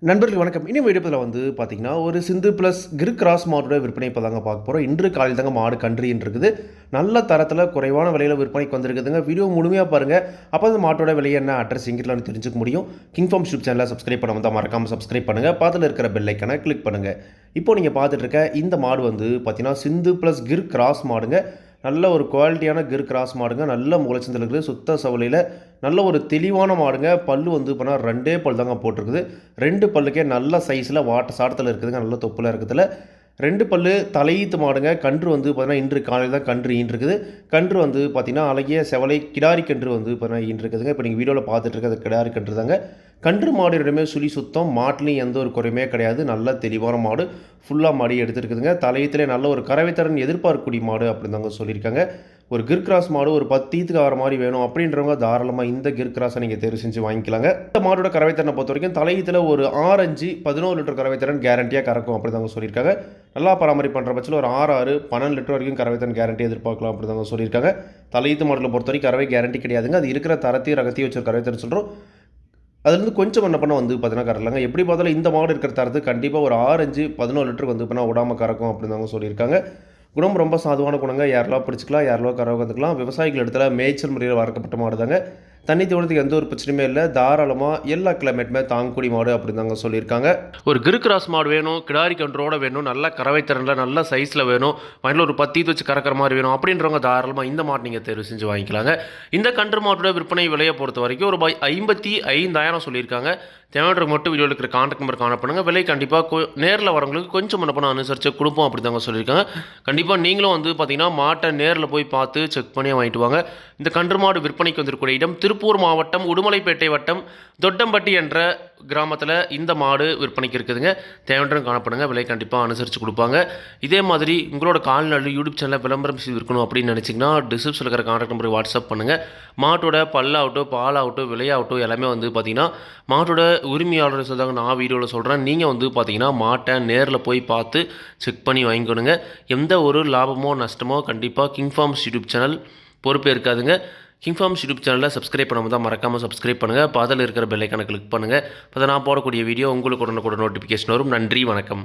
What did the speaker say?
நண்பர்கள் வணக்கம். இனி வீடியோவில் வந்து பார்த்தீங்கன்னா, ஒரு சிந்து பிளஸ் கிர் கிராஸ் மாடோட விற்பனை இப்போ தாங்க பார்க்க போகிறோம். இன்று காலையில் தாங்க மாடு கன்றுன்னு இருக்குது. நல்ல தரத்தில் குறைவான விலையில் விற்பனைக்கு வந்திருக்குதுங்க. வீடியோ முழுமையாக பாருங்கள். அப்போ அந்த மாட்டோட விலை என்ன, அட்ரஸ் எங்கிட்டலாம் தெரிஞ்சுக்க முடியும். கிங் ஃபார்ம் யூடியூப் சேனலை சப்ஸ்கிரைப் பண்ண வந்தால் மறக்காமல் சப்ஸ்கிரைப் பண்ணுங்கள். பார்த்துல இருக்கிற பெல் ஐக்கனை கிளிக் பண்ணுங்கள். இப்போ நீங்கள் பார்த்துட்டு இருக்க இந்த மாடு வந்து பார்த்தீங்கன்னா, சிந்து பிளஸ் கிர் கிராஸ் மாடுங்க. நல்ல ஒரு குவாலிட்டியான கிர் கிராஸ் மாடுங்க. நல்ல முளைச்சந்தில் இருக்குது. சுத்த சவலையில் நல்ல ஒரு தெளிவான மாடுங்க. பல்லு வந்து இப்போ 2 பல் தாங்க போட்டிருக்குது. 2 பல்லுக்கே நல்ல சைஸில் வாட்ட சாட்டத்தில் இருக்குதுங்க. நல்ல தொப்பில் இருக்கிறதுல 2 பல்லு தலையீத்து மாடுங்க. கன்று வந்து பார்த்தீங்கன்னா இன்று காலையில் தான் கன்று ஈன்றிருக்குது. கன்று வந்து பார்த்தீங்கன்னா அழகிய செவலை கிடாரி கன்று வந்து பார்த்தீங்கன்னா ஈன்றிருக்குதுங்க. இப்போ நீங்கள் வீடியோவில் பார்த்துட்டு இருக்கிறது கிடாரி கன்று தாங்க. கன்று மாடுமே சுழி சுத்தம், மாட்டிலையும் எந்த ஒரு குறையுமே கிடையாது. நல்ல தெளிவான மாடு, ஃபுல்லாக மாடி எடுத்துருக்குதுங்க. தலையத்திலே நல்ல ஒரு கறவைத்திறன் எதிர்பார்க்கக்கூடிய மாடு அப்படின்னு தாங்க சொல்லியிருக்காங்க. ஒரு கிர் கிராஸ் மாடு ஒரு 10 ஈத்துக்கு ஆகிற மாதிரி வேணும் அப்படின்றவங்க தாராளமாக இந்த கிர் கிராஸை நீங்கள் தேர்வு செஞ்சு வாங்கிக்கலாங்க. இந்த மாடோட கறவைத்திறனை பொறுத்த வரைக்கும் தலையத்தில் ஒரு 6-5 11 லிட்டர் கறவைத்திறன் கேரண்டியாக கறக்கும் அப்படி தாங்க சொல்லியிருக்காங்க. நல்லா பராமரிப்பு பண்ணுற பட்சத்தில் ஒரு 6-12 லிட்டர் வரைக்கும் கறவைத்திறன் கேரண்டி எதிர்பார்க்கலாம் அப்படி தாங்க சொல்லியிருக்காங்க. தலையீத்து மாடலை பொறுத்த வரைக்கும் கறவை கேரண்டி கிடையாதுங்க. அது இருக்கிற தரத்தையும் ரகத்தையும் வச்சு கறவைத்திறன் சொல்கிறோம். அதுலேருந்து கொஞ்சம் என்ன பண்ண வந்து பார்த்தீங்கன்னா கறலாங்க. எப்படி பார்த்தாலும் இந்த மாடு இருக்கிற தரத்துக்கு கண்டிப்பாக ஒரு 6-5-11 லிட்டருக்கு வந்து பண்ணால் விடாமல் கறக்கும் அப்படின்னு தாங்க சொல்லியிருக்காங்க. குணம் ரொம்ப சாதுவான குணங்க. யாரெல்லாம் பிடிச்சிக்கலாம், யாரெல்லாம் கறவை கற்றுக்கலாம். விவசாயிகள் இடத்துல மேய்ச்சல் முறையில் வளர்க்கப்பட்ட மாடு தாங்க. தண்ணி தோட்டத்துக்கு எந்த ஒரு பிரச்சனையுமே இல்லை. தாராளமாக எல்லா கிளைமேட்டுமே தாங்கக்கூடிய மாடு அப்படின்னு தாங்க சொல்லியிருக்காங்க. ஒரு கிர் கிராஸ் மாடு வேணும், கிடாரி கன்றோட வேணும், நல்ல கறவை திறனில் நல்ல சைஸில் வேணும், மண்ணில் ஒரு 10 ஈத்து வச்சு கறக்கிற மாதிரி வேணும் அப்படின்றவங்க தாராளமாக இந்த மாடு நீங்கள் தேர்வு செஞ்சு வாங்கிக்கலாங்க. இந்த கன்று மாட்டோட விற்பனை விலையை பொறுத்த வரைக்கும் ஒரு 55,000 சொல்லியிருக்காங்க. தேவையானவங்க மட்டும் வீடியோவில் இருக்கிற கான்டாக்ட் நம்பர் காண பண்ணுங்கள். விலை கண்டிப்பாக நேரில் வரவங்களுக்கு கொஞ்சம் முன்ன பண்ண அனுசரித்து கொடுப்போம் அப்படி தாங்க சொல்லியிருக்காங்க. கண்டிப்பாக நீங்களும் வந்து பார்த்தீங்கன்னா மாட்டை நேரில் போய் பார்த்து செக் பண்ணி வாங்கிட்டு வாங்க. இந்த கன்று மாடு விற்பனைக்கு வந்திருக்கக்கூடிய இடம் திருப்பூர் மாவட்டம் உடுமலைப்பேட்டை வட்டம் தொட்டம்பட்டி என்ற கிராமத்தில் இந்த மாடு விற்பனைக்கு இருக்குதுங்க. தேவையான காணப்படுங்க. விலை கண்டிப்பாக அனுசரித்து கொடுப்பாங்க. இதே மாதிரி உங்களோட கால்நடை யூடியூப் சேனலில் விளம்பரம் செய்து இருக்கணும் அப்படின்னு நினச்சிங்கன்னா டிஸ்கிரிப்ஷனில் இருக்கிற கான்டாக்ட் நம்பருக்கு வாட்ஸ்அப் பண்ணுங்கள். மாட்டோட பல்லாகட்டும், பாலாகட்டும், விலையாகட்டும் எல்லாமே வந்து பார்த்தீங்கன்னா மாட்டோட உரிமையாளர் சொல்கிறாங்க. நான் வீடியோவில் சொல்கிறேன். நீங்கள் வந்து பார்த்தீங்கன்னா மாட்டை நேரில் போய் பார்த்து செக் பண்ணி வாங்கிக்கணுங்க. எந்த ஒரு லாபமோ நஷ்டமோ கண்டிப்பாக கிங் ஃபார்ம்ஸ் யூடியூப் சேனல் பொறுப்பே இருக்காதுங்க. கிங் ஃபார்ம்ஸ் யூடியூப் சேனலில் சப்ஸ்கிரைப் பண்ணாமல் தான் மறக்காமல் சப்ஸ்கிரைப் பண்ணுங்கள். அதில் இருக்கிற பெல் ஐக்கானை கிளிக் பண்ணுங்கள். அப்போ நான் போடக்கூடிய வீடியோ உங்களுக்கு உடனுக்குடன் நோட்டிஃபிகேஷன் வரும். நன்றி, வணக்கம்.